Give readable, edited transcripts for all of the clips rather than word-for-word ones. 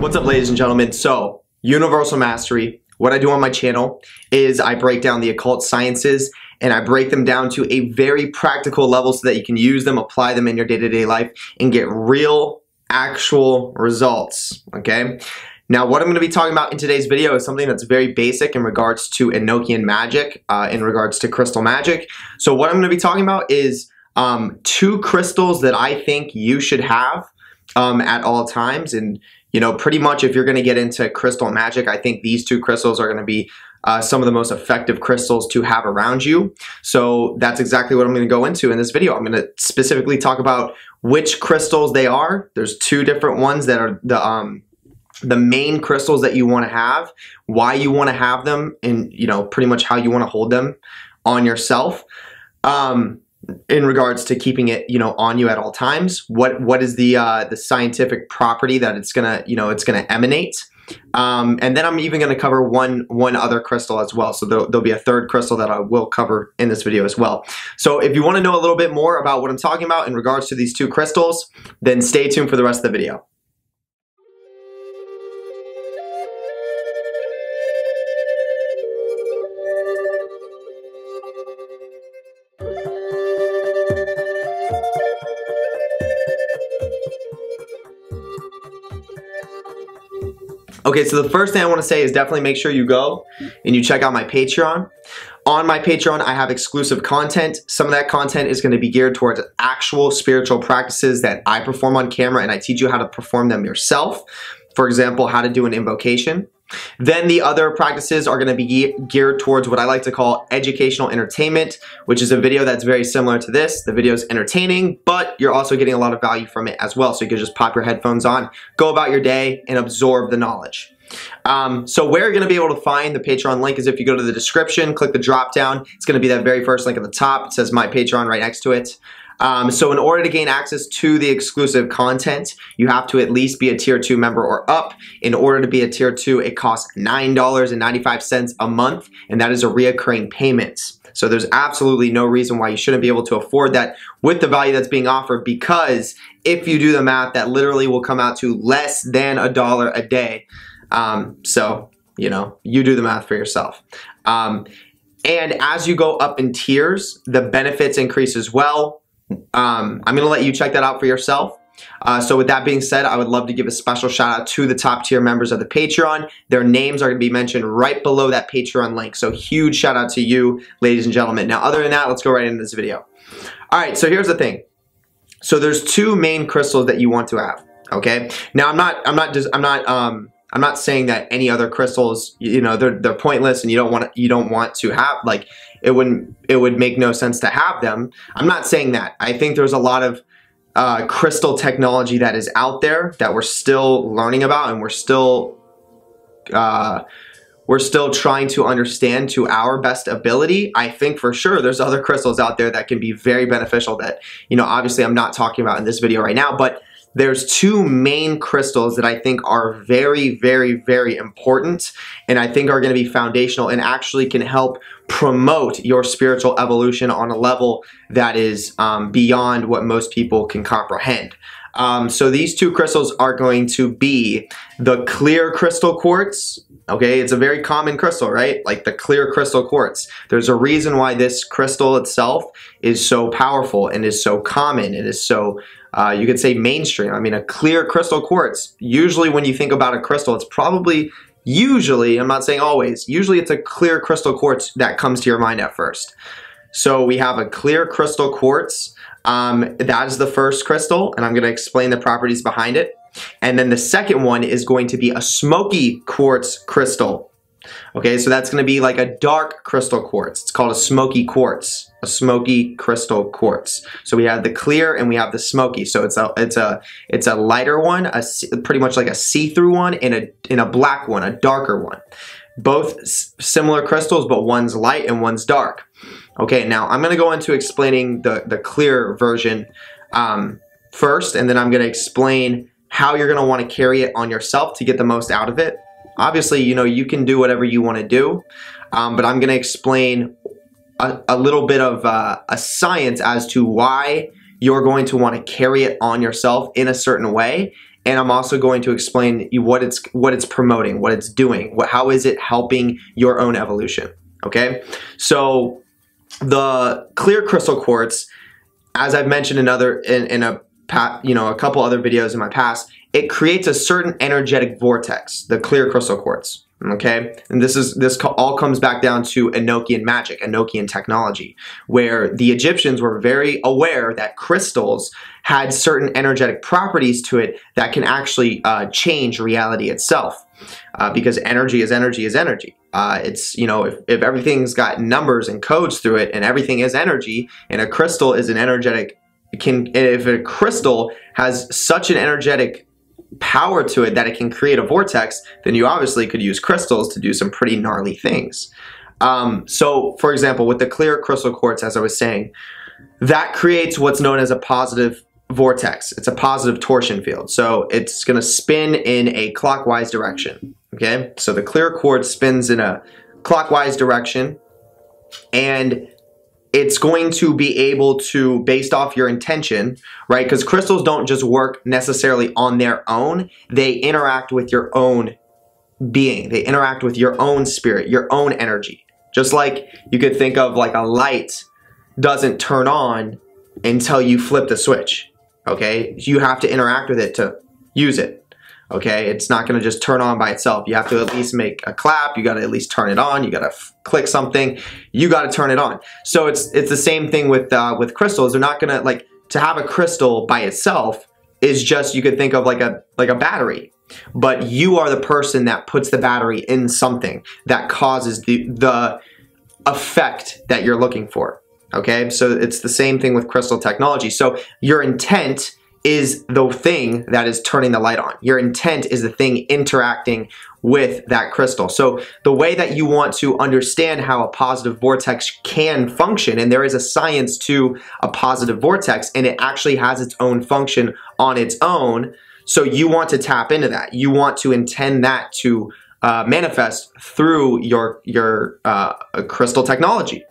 What's up, ladies and gentlemen? So, Universal Mastery, what I do on my channel is I break down the occult sciences and I break them down to a very practical level so that you can use them, apply them in your day-to-day life, and get real, actual results, okay? Now, what I'm going to be talking about in today's video is something that's very basic in regards to Enochian magic, in regards to crystal magic. So what I'm going to be talking about is 2 crystals that I think you should have at all times. And you know, pretty much if you're going to get into crystal magic, I think these 2 crystals are going to be some of the most effective crystals to have around you. So that's exactly what I'm going to go into in this video. I'm going to specifically talk about which crystals they are. There's 2 different ones that are the main crystals that you want to have, why you want to have them, and you know, pretty much how you want to hold them on yourself. In regards to keeping it, you know, on you at all times, what is the scientific property that it's gonna, you know, it's gonna emanate, and then I'm even gonna cover one other crystal as well. So there'll be a 3rd crystal that I will cover in this video as well. So if you want to know a little bit more about what I'm talking about in regards to these 2 crystals, then stay tuned for the rest of the video. Okay, so the first thing I want to say is definitely make sure you go and you check out my Patreon. On my Patreon, I have exclusive content. Some of that content is going to be geared towards actual spiritual practices that I perform on camera, and I teach you how to perform them yourself. For example, how to do an invocation. Then the other practices are going to be geared towards what I like to call educational entertainment, which is a video that's very similar to this. The video is entertaining, but you're also getting a lot of value from it as well. So you can just pop your headphones on, go about your day, and absorb the knowledge. So where you're going to be able to find the Patreon link is if you go to the description, click the drop down. It's going to be that very first link at the top. It says My Patreon right next to it. So in order to gain access to the exclusive content, you have to at least be a tier 2 member or up. In order to be a tier 2, it costs $9.95 a month, and that is a reoccurring payment. So there's absolutely no reason why you shouldn't be able to afford that with the value that's being offered, because if you do the math, that literally will come out to less than $1 a day. So, you know, you do the math for yourself. And as you go up in tiers, the benefits increase as well. I'm going to let you check that out for yourself. So with that being said, I would love to give a special shout out to the top tier members of the Patreon. Their names are going to be mentioned right below that Patreon link. So huge shout out to you, ladies and gentlemen. Now, other than that, let's go right into this video. All right, so here's the thing. So there's 2 main crystals that you want to have. Okay. Now I'm not saying that any other crystals, you know, they're pointless and you don't want to have, like, it would make no sense to have them. I'm not saying that. I think there's a lot of crystal technology that is out there that we're still learning about, and we're still trying to understand to our best ability. I think for sure there's other crystals out there that can be very beneficial that, you know, obviously I'm not talking about in this video right now, but there's 2 main crystals that I think are very, very, very important, and I think are going to be foundational and actually can help promote your spiritual evolution on a level that is beyond what most people can comprehend. So these 2 crystals are going to be the clear crystal quartz. Okay, it's a very common crystal, right? Like the clear crystal quartz. There's a reason why this crystal itself is so powerful and is so common. It is so, you could say, mainstream. I mean, a clear crystal quartz, usually when you think about a crystal, it's probably, usually, I'm not saying always, usually it's a clear crystal quartz that comes to your mind at first. So we have a clear crystal quartz. That is the first crystal, and I'm going to explain the properties behind it. And then the second one is going to be a smoky quartz crystal. Okay, so that's going to be like a dark crystal quartz. It's called a smoky quartz, a smoky crystal quartz. So we have the clear and we have the smoky. So it's a lighter one, pretty much like a see-through one, and a black one, a darker one. Both similar crystals, but one's light and one's dark. Okay, now I'm going to go into explaining the clear version first, and then I'm going to explain how you're going to want to carry it on yourself to get the most out of it. Obviously, you know, you can do whatever you want to do, but I'm going to explain a little bit of a science as to why you're going to want to carry it on yourself in a certain way, and I'm also going to explain what it's promoting, what it's doing, how is it helping your own evolution. Okay, so the clear crystal quartz, as I've mentioned in a couple other videos in my past, it creates a certain energetic vortex, the clear crystal quartz. Okay, and this all comes back down to Enochian magic, Enochian technology, where the Egyptians were very aware that crystals had certain energetic properties to it that can actually change reality itself, because energy is energy is energy. It's, if everything's got numbers and codes through it, and everything is energy, and a crystal is an energetic, if a crystal has such an energetic power to it that it can create a vortex, then you obviously could use crystals to do some pretty gnarly things. So for example, with the clear crystal quartz, as I was saying, that creates what's known as a positive vortex. It's a positive torsion field. So it's going to spin in a clockwise direction. Okay, so the clear quartz spins in a clockwise direction, and it's going to be able to, based off your intention, right? Because crystals don't just work necessarily on their own. They interact with your own being. They interact with your own spirit, your own energy. Just like you could think of like a light doesn't turn on until you flip the switch, okay? You have to interact with it to use it. Okay, it's not going to just turn on by itself. You have to at least make a clap. You got to at least turn it on. You got to click something. You got to turn it on. So it's the same thing with crystals. They're not going to, to have a crystal by itself is just, you could think of like a battery. But you are the person that puts the battery in something that causes the effect that you're looking for. Okay, so it's the same thing with crystal technology. So your intent is the thing that is turning the light on. Your intent is the thing interacting with that crystal. So the way that you want to understand how a positive vortex can function, and there is a science to a positive vortex, and it actually has its own function on its own. So you want to tap into that. You want to intend that to manifest through your crystal technology.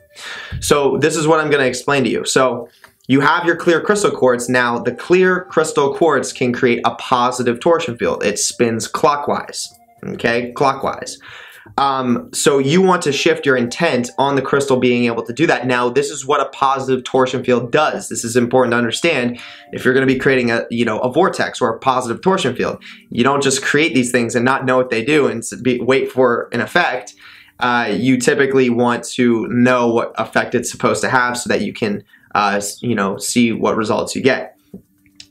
So this is what I'm going to explain to you. So you have your clear crystal quartz. Now, the clear crystal quartz can create a positive torsion field. It spins clockwise, okay, clockwise. So you want to shift your intent on the crystal being able to do that. Now, this is what a positive torsion field does. This is important to understand. If you're going to be creating a vortex or a positive torsion field, you don't just create these things and not know what they do and wait for an effect. You typically want to know what effect it's supposed to have so that you can see what results you get.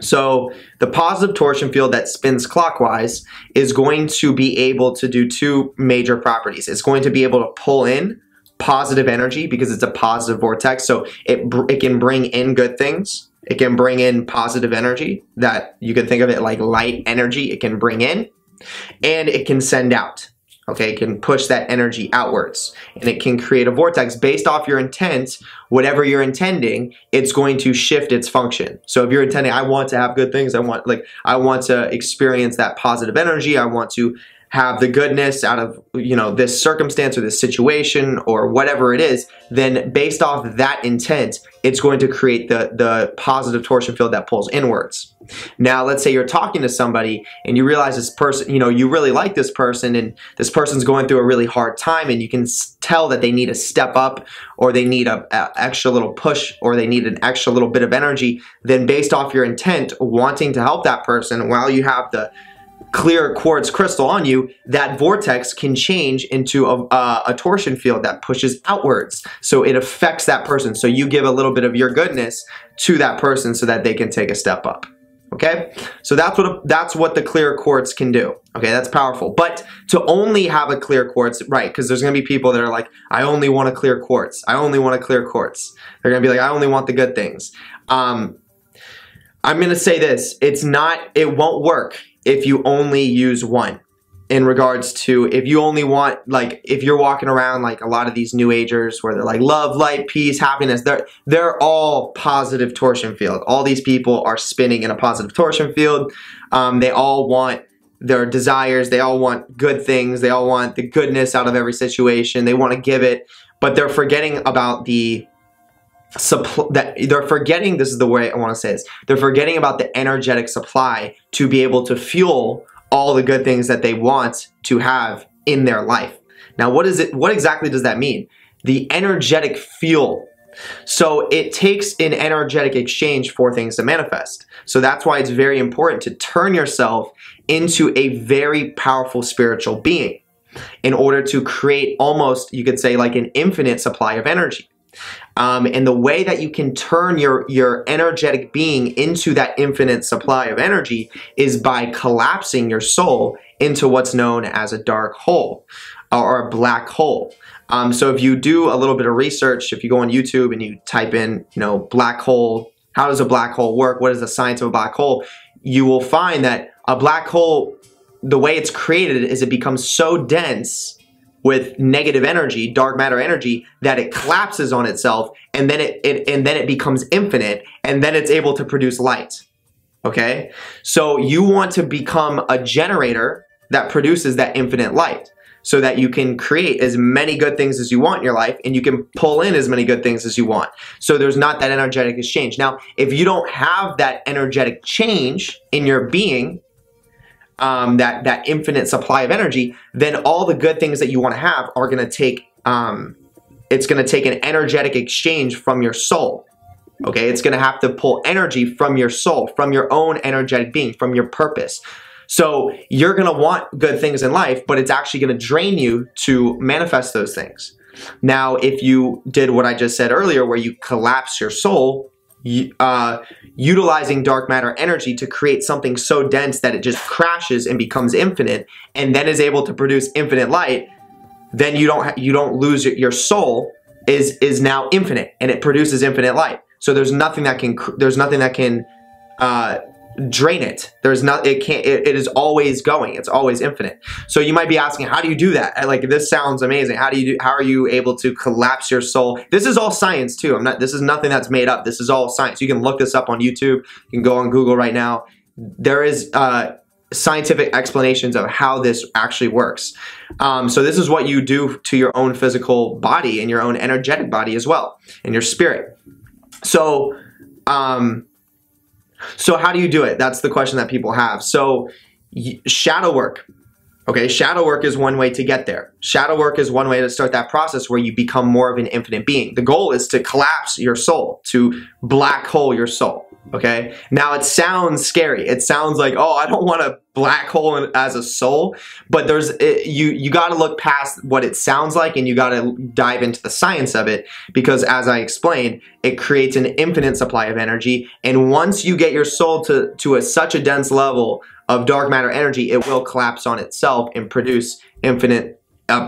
So the positive torsion field that spins clockwise is going to be able to do two major properties. It's going to be able to pull in positive energy because it's a positive vortex. So it can bring in good things. It can bring in positive energy that you can think of it like light energy. It can bring in, and it can send out. Okay, it can push that energy outwards, and it can create a vortex based off your intent. Whatever you're intending, it's going to shift its function. So if you're intending, I want to have good things, I want to experience that positive energy, I want to have the goodness out of this circumstance or this situation or whatever it is, then based off that intent, it's going to create the positive torsion field that pulls inwards. Now, let's say you're talking to somebody and you realize this person, you really like this person, and this person's going through a really hard time, and you can tell that they need a step up, or they need a extra little push, or they need an extra little bit of energy. Then based off your intent, wanting to help that person while you have the clear quartz crystal on you, that vortex can change into a torsion field that pushes outwards. So it affects that person. So you give a little bit of your goodness to that person so that they can take a step up. Okay, so that's what the clear quartz can do. Okay, that's powerful. But to only have a clear quartz, right? Because there's gonna be people that are like, I only want a clear quartz. I only want a clear quartz. They're gonna be like, I only want the good things. I'm gonna say this: it won't work if you only use one. In regards to, if you only want, if you're walking around like a lot of these new agers where they're like love, light, peace, happiness, they're all positive torsion field. All these people are spinning in a positive torsion field. They all want their desires. They all want good things. They all want the goodness out of every situation. They want to give it, but they're forgetting about the that they're forgetting, this is the way I want to say this, they're forgetting about the energetic supply to be able to fuel all the good things that they want to have in their life. Now, what exactly does that mean? The energetic fuel. So it takes an energetic exchange for things to manifest. So that's why it's very important to turn yourself into a very powerful spiritual being in order to create almost, you could say, like an infinite supply of energy. And the way that you can turn your energetic being into that infinite supply of energy is by collapsing your soul into what's known as a dark hole or a black hole. So if you do a little bit of research, if you go on YouTube and you type in, black hole, how does a black hole work? What is the science of a black hole? You will find that a black hole, the way it's created is it becomes so dense with negative energy, dark matter energy, that it collapses on itself, and then it becomes infinite, and then it's able to produce light. Okay? So you want to become a generator that produces that infinite light, so that you can create as many good things as you want in your life, and you can pull in as many good things as you want. So there's not that energetic exchange. Now, if you don't have that energetic change in your being, that infinite supply of energy, then all the good things that you want to have are going to take, it's going to take an energetic exchange from your soul. Okay, it's going to have to pull energy from your soul, from your own energetic being, from your purpose. So you're going to want good things in life, but it's actually going to drain you to manifest those things. Now, if you did what I just said earlier, where you collapse your soul, utilizing dark matter energy to create something so dense that it just crashes and becomes infinite, and then is able to produce infinite light, then you don't lose your soul is now infinite, and it produces infinite light. So there's nothing that can drain it. It is always going. It's always infinite. So you might be asking, how do you do that? Like, this sounds amazing. How are you able to collapse your soul? This is all science too. This is nothing that's made up. This is all science. You can look this up on YouTube. You can go on Google right now. There is scientific explanations of how this actually works. So this is what you do to your own physical body and your own energetic body as well, and your spirit. So how do you do it? That's the question that people have. So shadow work. Okay, shadow work is one way to get there. Shadow work is one way to start that process where you become more of an infinite being. The goal is to collapse your soul, to black hole your soul. Okay, now it sounds scary. It sounds like, oh, I don't want a black hole as a soul, but you got to look past what it sounds like, and you got to dive into the science of it, because as I explained, it creates an infinite supply of energy, and once you get your soul to such a dense level of dark matter energy, it will collapse on itself and produce infinite.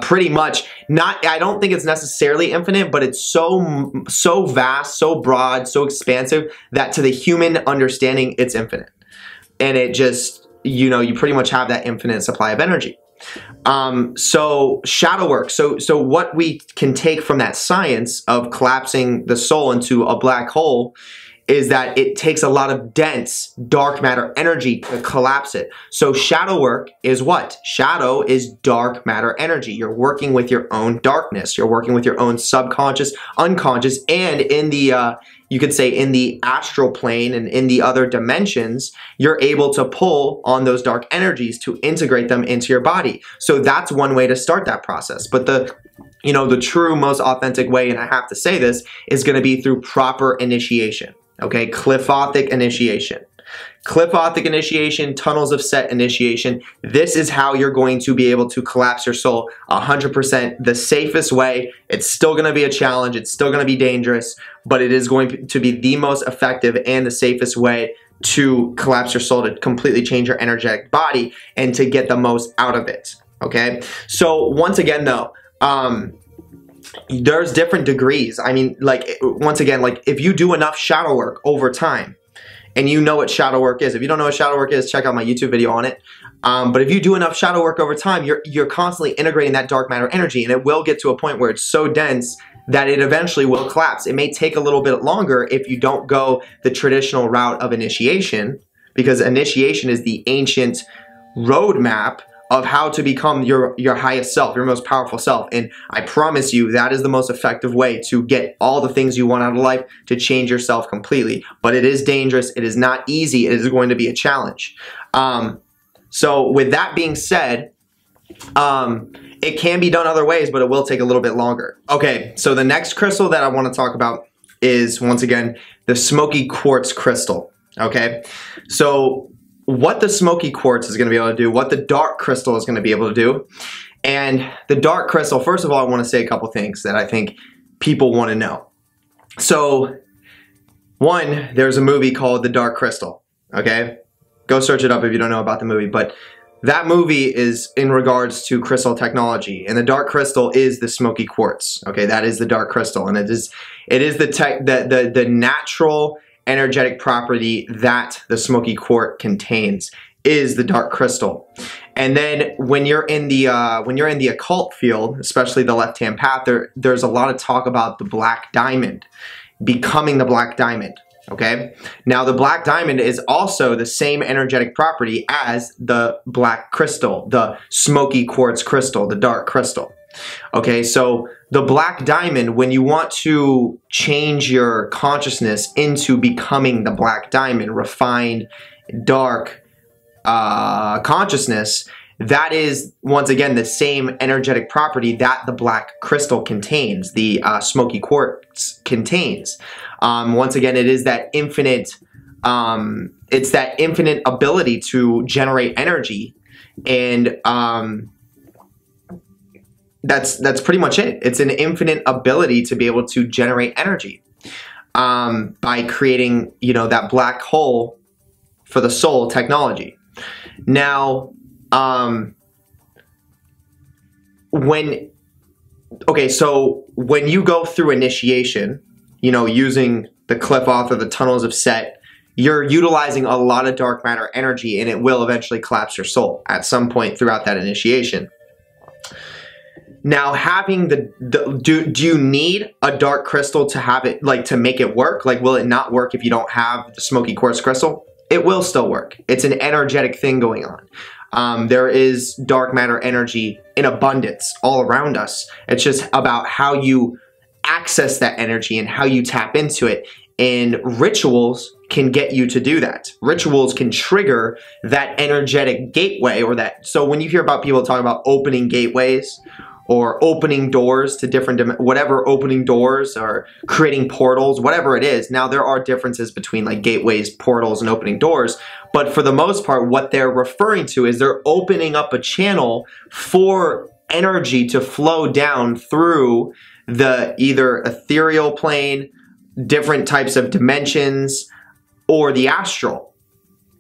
Pretty much not. I don't think it's necessarily infinite, but it's so vast, so broad, so expansive that to the human understanding, it's infinite, and it just you pretty much have that infinite supply of energy. So shadow work. So what we can take from that science of collapsing the soul into a black hole is that it takes a lot of dense dark matter energy to collapse it. So shadow work is what? Shadow is dark matter energy. You're working with your own darkness. You're working with your own subconscious, unconscious, and in the, you could say in the astral plane and in the other dimensions, you're able to pull on those dark energies to integrate them into your body. So that's one way to start that process. But the true, most authentic way, and I have to say this, is going to be through proper initiation. Okay, Cliffothic initiation. Cliffothic initiation, tunnels of set initiation. This is how you're going to be able to collapse your soul 100%. The safest way. It's still going to be a challenge. It's still going to be dangerous, but it is going to be the most effective and the safest way to collapse your soul, to completely change your energetic body and to get the most out of it. Okay, so once again though, there's different degrees. I mean, like, once again, like, if you do enough shadow work over time, and you know what shadow work is. If you don't know what shadow work is, check out my YouTube video on it. But if you do enough shadow work over time, you're constantly integrating that dark matter energy, and it will get to a point where it's so dense that it eventually will collapse. It may take a little bit longer if you don't go the traditional route of initiation, because initiation is the ancient roadmap of how to become your highest self, your most powerful self. And I promise you that is the most effective way to get all the things you want out of life, to change yourself completely. But it is dangerous. It is not easy. It is going to be a challenge. So with that being said, it can be done other ways, but it will take a little bit longer. Okay, so the next crystal that I want to talk about is, once again, the Smoky Quartz crystal. Okay, so what the Smoky Quartz is going to be able to do, what the dark crystal is going to be able to do. And the dark crystal, first of all, I want to say a couple things that I think people want to know. So, one, there's a movie called The Dark Crystal. Okay, go search it up if you don't know about the movie. But that movie is in regards to crystal technology, and the dark crystal is the Smoky Quartz. Okay, that is the dark crystal, and it is the natural energetic property that the Smoky Quartz contains is the dark crystal. And then when you're in the occult field, especially the left-hand path, there's a lot of talk about the black diamond, becoming the black diamond. Okay, now the black diamond is also the same energetic property as the black crystal, the Smoky Quartz crystal, the dark crystal. Okay, so the black diamond, when you want to change your consciousness into becoming the black diamond, refined, dark consciousness, that is, once again, the same energetic property that the black crystal contains, the Smoky Quartz contains. Once again, it is that infinite, it's that infinite ability to generate energy, and that's pretty much it. It's an infinite ability to be able to generate energy by creating, that black hole for the soul technology. Now, so when you go through initiation, using the Qliphoth or the tunnels of Set, you're utilizing a lot of dark matter energy, and it will eventually collapse your soul at some point throughout that initiation. Now, having do you need a dark crystal to have it, to make it work? Will it not work if you don't have the Smoky Quartz crystal? It will still work. It's an energetic thing going on. There is dark matter energy in abundance all around us. It's just about how you access that energy and how you tap into it. And rituals can get you to do that. Rituals can trigger that energetic gateway, or that. So when you hear about people talking about opening gateways or opening doors to different, opening doors or creating portals, whatever it is. Now, there are differences between gateways, portals, and opening doors. But for the most part, what they're referring to is they're opening up a channel for energy to flow down through the either ethereal plane, different types of dimensions, or the astral.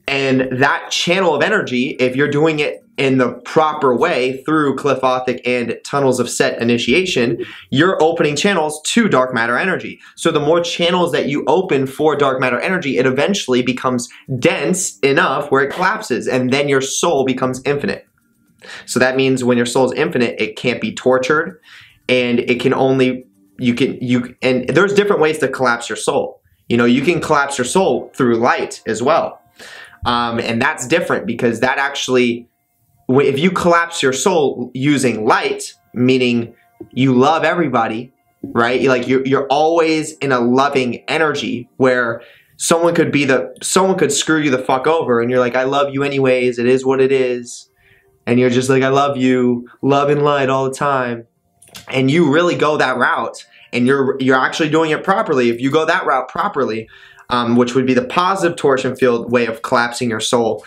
And that channel of energy, if you're doing it in the proper way through Qliphothic and tunnels of Set initiation, you're opening channels to dark matter energy. So the more channels that you open for dark matter energy, it eventually becomes dense enough where it collapses, and then your soul becomes infinite. So that means when your soul is infinite, it can't be tortured, and it can only, and there's different ways to collapse your soul. You can collapse your soul through light as well. And that's different, because that actually, if you collapse your soul using light, meaning you love everybody, right? You're always in a loving energy where someone could screw you the fuck over, and you're like, I love you anyways, it is what it is. And you're just like, I love you, love and light all the time. And you really go that route, and you're actually doing it properly. If you go that route properly, which would be the positive torsion field way of collapsing your soul,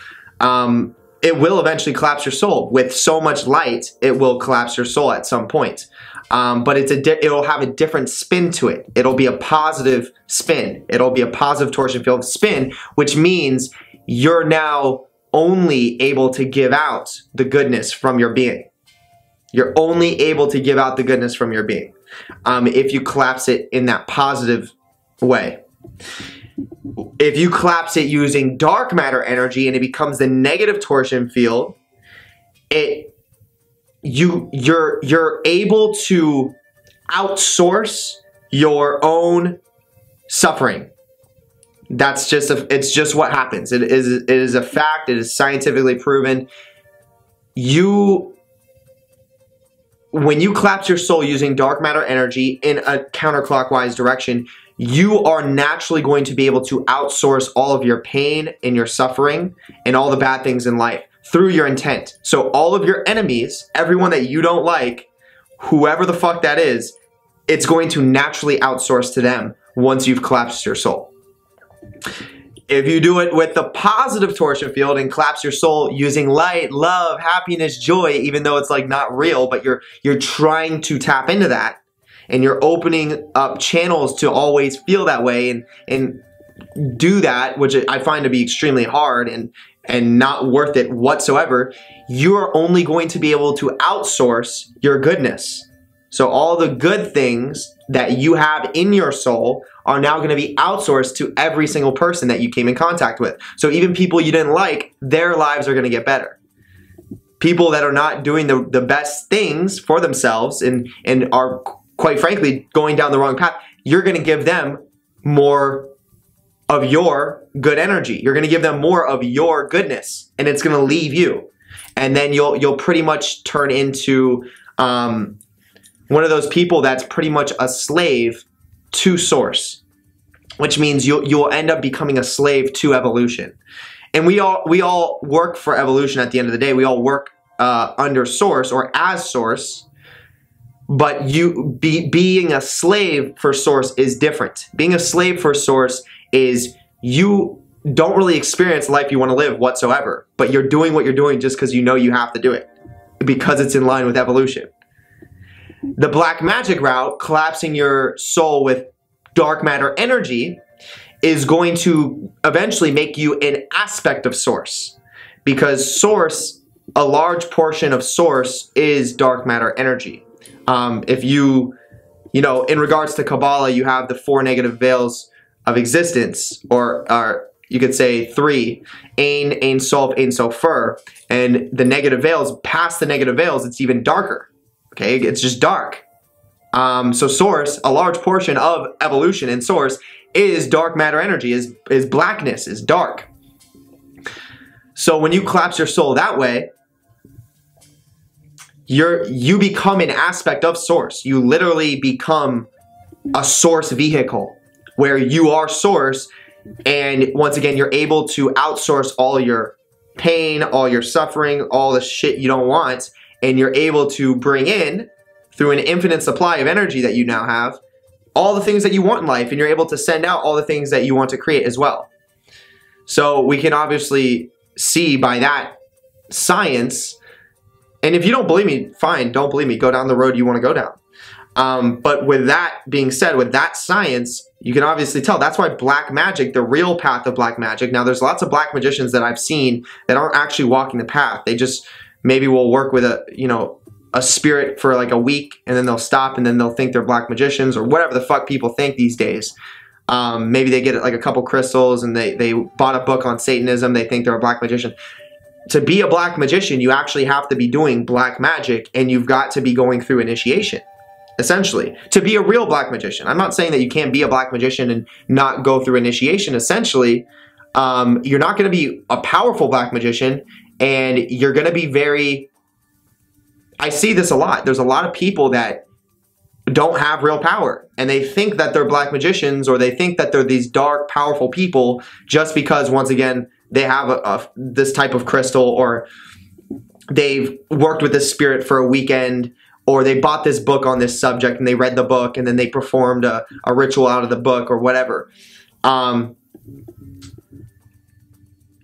it will eventually collapse your soul. With so much light, it will collapse your soul at some point. But it'll have a different spin to it. It'll be a positive spin. It'll be a positive torsion field spin, which means you're now only able to give out the goodness from your being. You're only able to give out the goodness from your being if you collapse it in that positive way. If you collapse it using dark matter energy and it becomes the negative torsion field, you're able to outsource your own suffering. It's just what happens. It is a fact. It is scientifically proven. when you collapse your soul using dark matter energy in a counterclockwise direction, you are naturally going to be able to outsource all of your pain and your suffering and all the bad things in life through your intent. So all of your enemies, everyone that you don't like, whoever the fuck that is, it's going to naturally outsource to them once you've collapsed your soul. If you do it with the positive torsion field and collapse your soul using light, love, happiness, joy, even though it's like not real, but you're trying to tap into that, and you're opening up channels to always feel that way and do that, which I find to be extremely hard and not worth it whatsoever, you're only going to be able to outsource your goodness. So all the good things that you have in your soul are now going to be outsourced to every single person that you came in contact with. So even people you didn't like, their lives are going to get better. People that are not doing the best things for themselves and are, quite frankly, going down the wrong path, you're going to give them more of your good energy. You're going to give them more of your goodness, and it's going to leave you. And then you'll pretty much turn into one of those people that's pretty much a slave to source, which means you'll end up becoming a slave to evolution. And we all work for evolution at the end of the day. We all work under source or as source, but being a slave for source is different. Being a slave for source is you don't really experience the life you want to live whatsoever, but you're doing what you're doing just because you know you have to do it, because it's in line with evolution. The black magic route, collapsing your soul with dark matter energy, is going to eventually make you an aspect of source, because source, a large portion of source is dark matter energy. If you know, in regards to Kabbalah, you have the 4 negative veils of existence, or you could say 3, Ein, Ein Sof, Ein Sofer, and the negative veils, past the negative veils, it's even darker. Okay, it's just dark. So source, a large portion of evolution in source is dark matter energy, is blackness, is dark. So when you collapse your soul that way, you become an aspect of source. You literally become a source vehicle where you are source, and once again, you're able to outsource all your pain, all your suffering, all the shit you don't want, and you're able to bring in, through an infinite supply of energy that you now have, all the things that you want in life, and you're able to send out all the things that you want to create as well. So we can obviously see by that science, and if you don't believe me, fine, don't believe me, go down the road you want to go down. But with that being said, with that science, you can obviously tell. That's why black magic, the real path of black magic, now there's lots of black magicians that I've seen that aren't actually walking the path. They just maybe will work with a spirit for like a week, and then they'll stop, and then they'll think they're black magicians, or whatever the fuck people think these days. Maybe they get like a couple crystals, and they bought a book on Satanism, they think they're a black magician. To be a black magician, you actually have to be doing black magic, and you've got to be going through initiation, essentially, to be a real black magician. I'm not saying that you can't be a black magician and not go through initiation. Essentially, you're not going to be a powerful black magician, and you're going to be very... I see this a lot. There's a lot of people that don't have real power, and they think that they're black magicians, or they think that they're these dark, powerful people just because, once again, they have this type of crystal, or they've worked with this spirit for a weekend, or they bought this book on this subject and they read the book and then they performed a ritual out of the book or whatever.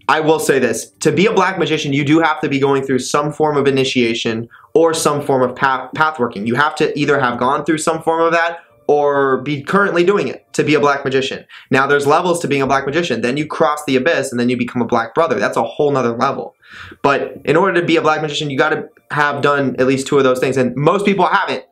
I will say this. To be a black magician, you do have to be going through some form of initiation or some form of path working. You have to either have gone through some form of that or be currently doing it to be a black magician. Now, there's levels to being a black magician. Then you cross the abyss, and then you become a black brother. That's a whole nother level. But in order to be a black magician, you got to have done at least 2 of those things, and most people haven't.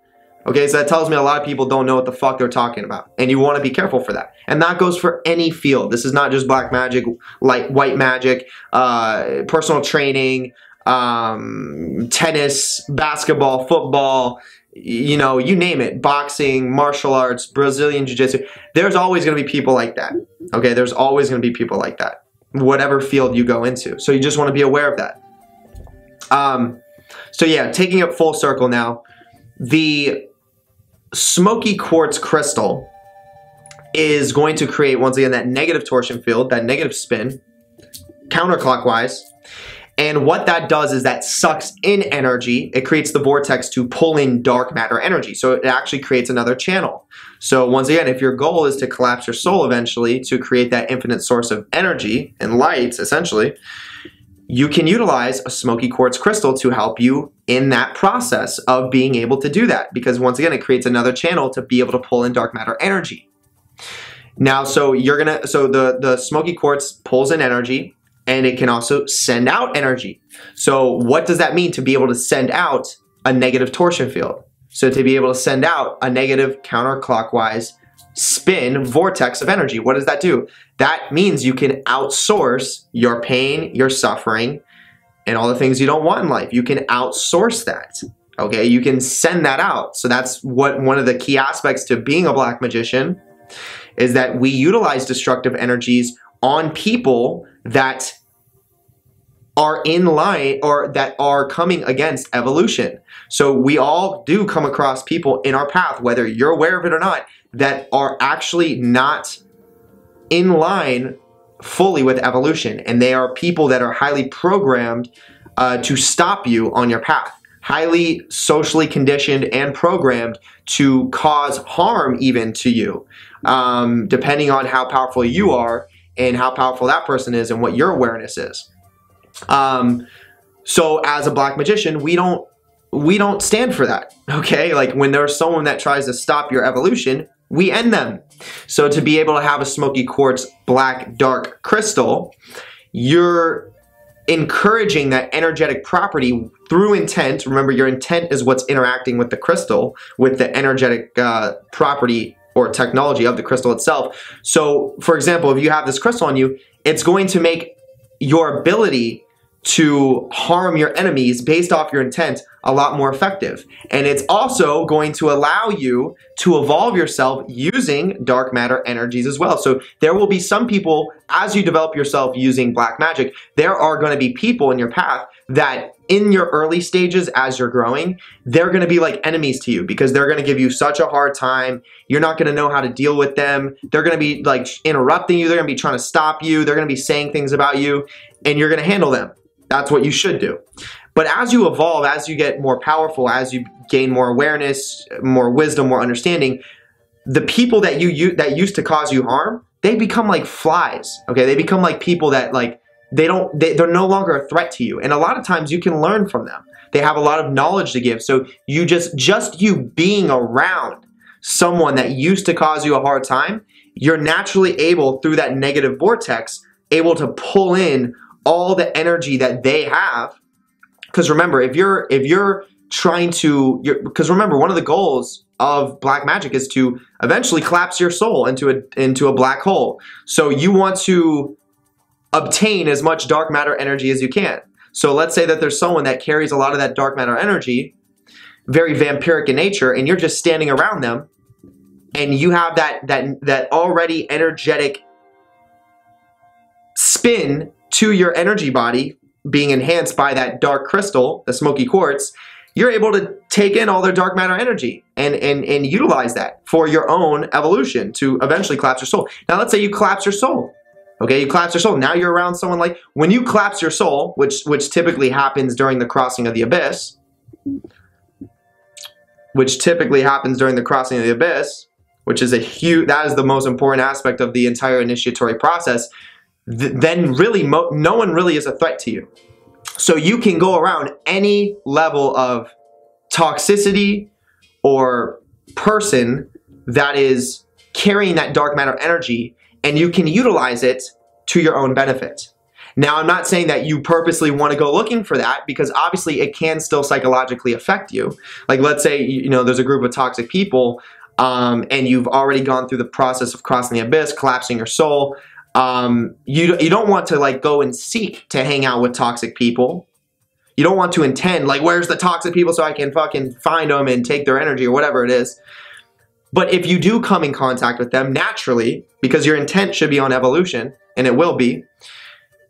Okay, so that tells me a lot of people don't know what the fuck they're talking about, and you want to be careful for that. And that goes for any field. This is not just black magic, like white magic, personal training, tennis, basketball, football, you know, you name it, boxing, martial arts, Brazilian jiu-jitsu. There's always going to be people like that. Okay, there's always going to be people like that, whatever field you go into. So you just want to be aware of that. So yeah, taking it full circle now, the Smoky Quartz crystal is going to create, once again, that negative torsion field, that negative spin, counterclockwise. And what that does is that sucks in energy. It creates the vortex to pull in dark matter energy. So it actually creates another channel. So once again, if your goal is to collapse your soul eventually to create that infinite source of energy and light, essentially, you can utilize a Smoky Quartz crystal to help you in that process of being able to do that. Because once again, it creates another channel to be able to pull in dark matter energy. Now, so the Smoky Quartz pulls in energy, and it can also send out energy. So what does that mean to be able to send out a negative torsion field? So to be able to send out a negative counterclockwise spin vortex of energy, what does that do? That means you can outsource your pain, your suffering, and all the things you don't want in life. You can outsource that, okay? You can send that out. So that's what one of the key aspects to being a black magician is, that we utilize destructive energies on people that are in line or that are coming against evolution. So we all do come across people in our path, whether you're aware of it or not, that are actually not in line fully with evolution. And they are people that are highly programmed to stop you on your path, highly socially conditioned and programmed to cause harm even to you, depending on how powerful you are and how powerful that person is and what your awareness is. So as a black magician, we don't stand for that, okay? Like when there's someone that tries to stop your evolution, we end them. So to be able to have a Smoky Quartz black dark crystal, you're encouraging that energetic property through intent. Remember, your intent is what's interacting with the crystal, with the energetic property or technology of the crystal itself. So for example, if you have this crystal on you, it's going to make your ability to harm your enemies based off your intent a lot more effective. And it's also going to allow you to evolve yourself using dark matter energies as well. So there will be some people, as you develop yourself using black magic, there are going to be people in your path that in your early stages as you're growing, they're going to be like enemies to you because they're going to give you such a hard time. You're not going to know how to deal with them. They're going to be like interrupting you. They're going to be trying to stop you. They're going to be saying things about you, and you're going to handle them. That's what you should do. But as you evolve, as you get more powerful, as you gain more awareness, more wisdom, more understanding, the people that used to cause you harm, they become like flies. Okay, they become like people that like they're no longer a threat to you. And a lot of times you can learn from them. They have a lot of knowledge to give. So you just you being around someone that used to cause you a hard time, you're naturally able, through that negative vortex, able to pull in all the energy that they have. Because remember, if you're trying to, because remember, one of the goals of black magic is to eventually collapse your soul into a black hole. So you want to obtain as much dark matter energy as you can. So let's say that there's someone that carries a lot of that dark matter energy, very vampiric in nature, and you're just standing around them, and you have that already energetic spin to your energy body being enhanced by that dark crystal, the Smoky Quartz, you're able to take in all their dark matter energy and utilize that for your own evolution to eventually collapse your soul. Now let's say you collapse your soul. Okay, you collapse your soul. Now you're around someone like, when you collapse your soul, which typically happens during the crossing of the abyss, which is a huge, that is the most important aspect of the entire initiatory process, then really no one really is a threat to you. So you can go around any level of toxicity or person that is carrying that dark matter energy, and you can utilize it to your own benefit. Now, I'm not saying that you purposely want to go looking for that, because obviously it can still psychologically affect you. Like let's say, you know, there's a group of toxic people and you've already gone through the process of crossing the abyss, collapsing your soul. You don't want to like go and seek to hang out with toxic people. You don't want to intend like, where's the toxic people so I can fucking find them and take their energy or whatever it is. But if you do come in contact with them naturally, because your intent should be on evolution, and it will be,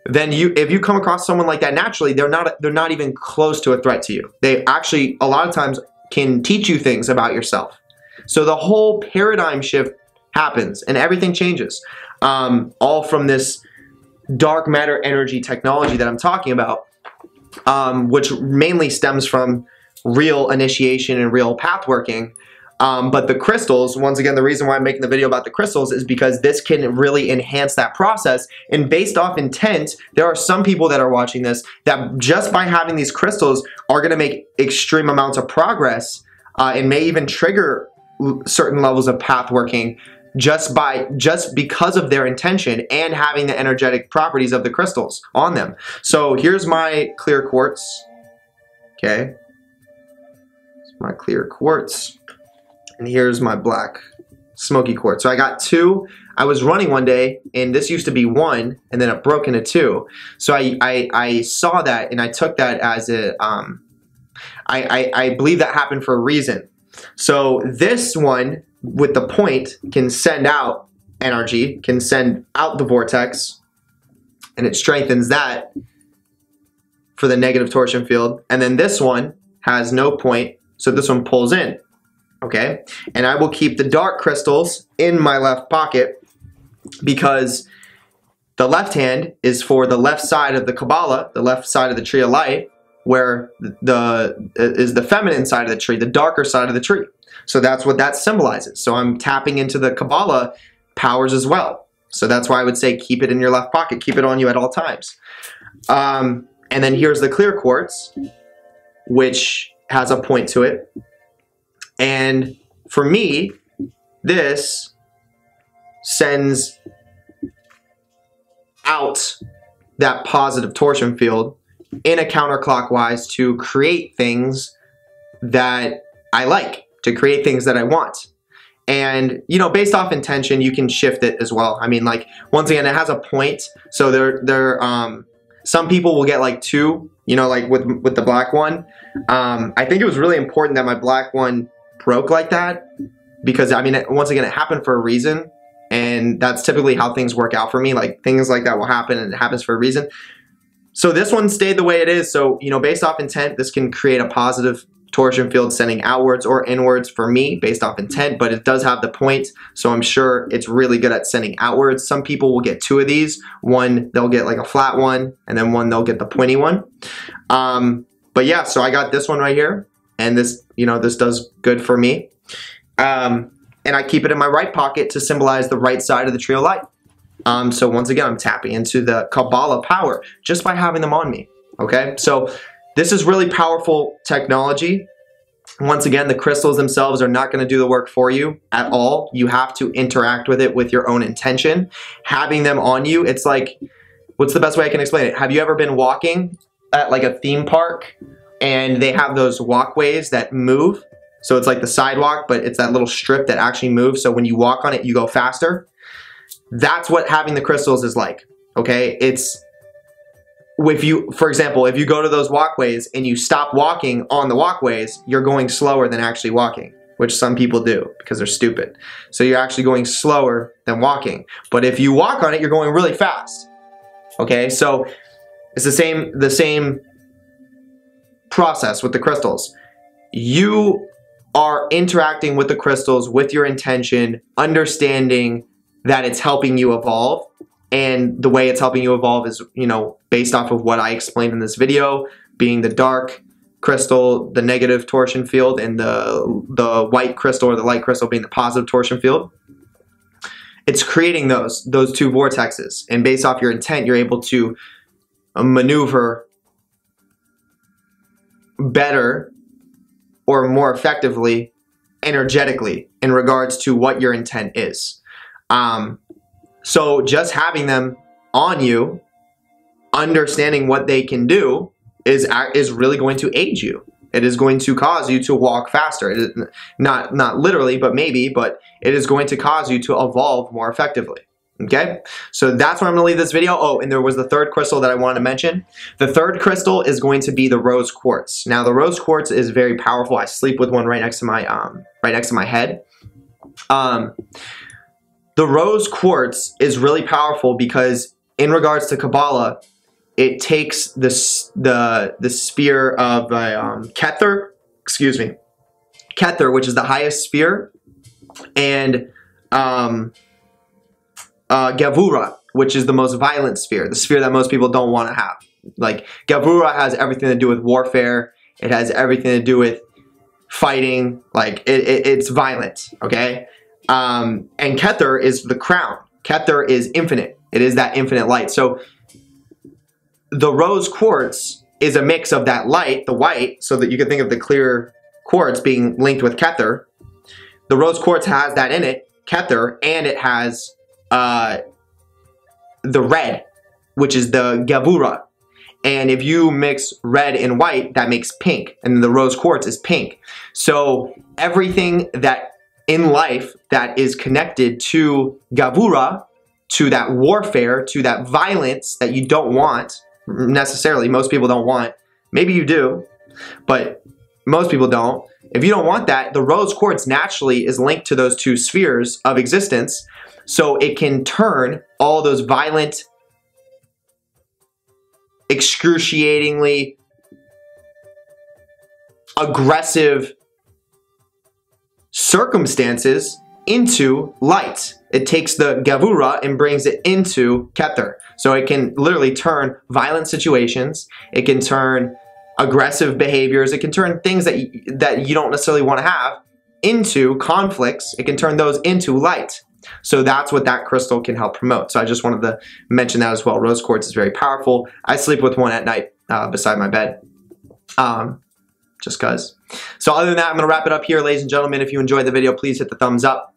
then if you come across someone like that naturally, they're not even close to a threat to you. They actually a lot of times can teach you things about yourself. So the whole paradigm shift happens and everything changes. All from this dark matter energy technology that I'm talking about, which mainly stems from real initiation and real path working. But the crystals, once again, the reason why I'm making the video about the crystals is because this can really enhance that process. And based off intent, there are some people that are watching this that just by having these crystals are going to make extreme amounts of progress and may even trigger certain levels of path working just because of their intention and having the energetic properties of the crystals on them. So here's my clear quartz. Okay. It's my clear quartz. And here's my black smoky quartz. So I got two. I was running one day, and this used to be one, and then it broke into two. So I saw that, and I took that as a, I believe that happened for a reason. So this one, with the point, can send out energy, can send out the vortex, and it strengthens that for the negative torsion field. And then this one has no point, so this one pulls in. Okay, and I will keep the dark crystals in my left pocket because the left hand is for the left side of the Kabbalah, the left side of the tree of life, where is the feminine side of the tree, the darker side of the tree. So that's what that symbolizes. So I'm tapping into the Kabbalah powers as well. So that's why I would say keep it in your left pocket, keep it on you at all times. And then here's the clear quartz, which has a point to it. And for me, this sends out that positive torsion field in a counterclockwise to create things that I like, to create things that I want. And, you know, based off intention, you can shift it as well. I mean, like, once again, it has a point. So some people will get like two, you know, like with the black one. I think it was really important that my black one broke like that because, I mean, once again, it happened for a reason, and that's typically how things work out for me. Like, things like that will happen, and it happens for a reason. So this one stayed the way it is. So, you know, based off intent, this can create a positive torsion field sending outwards or inwards for me based off intent, but it does have the point, so I'm sure it's really good at sending outwards. Some people will get two of these. One, they'll get like a flat one, and then one, they'll get the pointy one. But yeah, so I got this one right here, and this, you know, this does good for me. And I keep it in my right pocket to symbolize the right side of the tree of life. So once again, I'm tapping into the Kabbalah power just by having them on me, okay? So this is really powerful technology. Once again, the crystals themselves are not going to do the work for you at all. You have to interact with it with your own intention. Having them on you, it's like, what's the best way I can explain it? Have you ever been walking at like a theme park and they have those walkways that move? So it's like the sidewalk, but it's that little strip that actually moves. So when you walk on it, you go faster. That's what having the crystals is like, okay? It's, if you, for example, if you go to those walkways and you stop walking on the walkways, you're going slower than actually walking, which some people do because they're stupid. So you're actually going slower than walking. But if you walk on it, you're going really fast, okay? So it's the same process with the crystals. You are interacting with the crystals with your intention, understanding that it's helping you evolve. And the way it's helping you evolve is, you know, based off of what I explained in this video, being the dark crystal, the negative torsion field, and the white crystal or the light crystal being the positive torsion field. It's creating those two vortexes. And based off your intent, you're able to maneuver better or more effectively energetically in regards to what your intent is. So just having them on you, understanding what they can do is really going to aid you. It is going to cause you to walk faster. It is not literally, but maybe, but it is going to cause you to evolve more effectively. Okay, so that's where I'm going to leave this video. Oh, and there was the third crystal that I wanted to mention. The third crystal is going to be the Rose Quartz. Now, the Rose Quartz is very powerful. I sleep with one right next to my head. The Rose Quartz is really powerful because in regards to Kabbalah, it takes the sphere of Kether, excuse me, Kether, which is the highest sphere, and Gavura, which is the most violent sphere, the sphere that most people don't want to have. Like, Gavura has everything to do with warfare. It has everything to do with fighting. Like, it's violent, okay? And Kether is the crown. Kether is infinite. It is that infinite light. So the rose quartz is a mix of that light, the white, so that you can think of the clear quartz being linked with Kether. The rose quartz has that in it, Kether, and it has the red, which is the Gavura. And if you mix red and white, that makes pink, and the rose quartz is pink. So everything that in life that is connected to Gavura, to that warfare, to that violence that you don't want necessarily, most people don't want, maybe you do, but most people don't. If you don't want that, the rose quartz naturally is linked to those two spheres of existence, so it can turn all those violent, excruciatingly aggressive circumstances into light. It takes the Gavura and brings it into Kether. So it can literally turn violent situations, it can turn aggressive behaviors, it can turn things that you don't necessarily want to have into conflicts. It can turn those into light. So that's what that crystal can help promote. So I just wanted to mention that as well. Rose quartz is very powerful. I sleep with one at night beside my bed. Just cause. So other than that, I'm going to wrap it up here, ladies and gentlemen. If you enjoyed the video, please hit the thumbs up.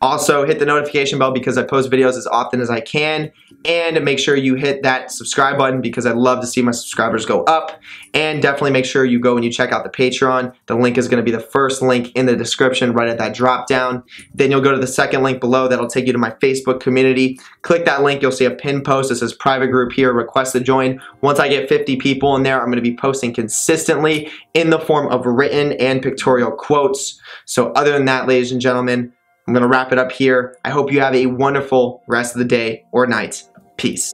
Also, hit the notification bell because I post videos as often as I can. And make sure you hit that subscribe button because I'd love to see my subscribers go up. And definitely make sure you go and you check out the Patreon. The link is going to be the first link in the description right at that drop down. Then you'll go to the second link below. That'll take you to my Facebook community. Click that link. You'll see a pinned post that says private group here, request to join. Once I get 50 people in there, I'm going to be posting consistently in the form of written and pictorial quotes. So other than that, ladies and gentlemen, I'm going to wrap it up here. I hope you have a wonderful rest of the day or night. Peace.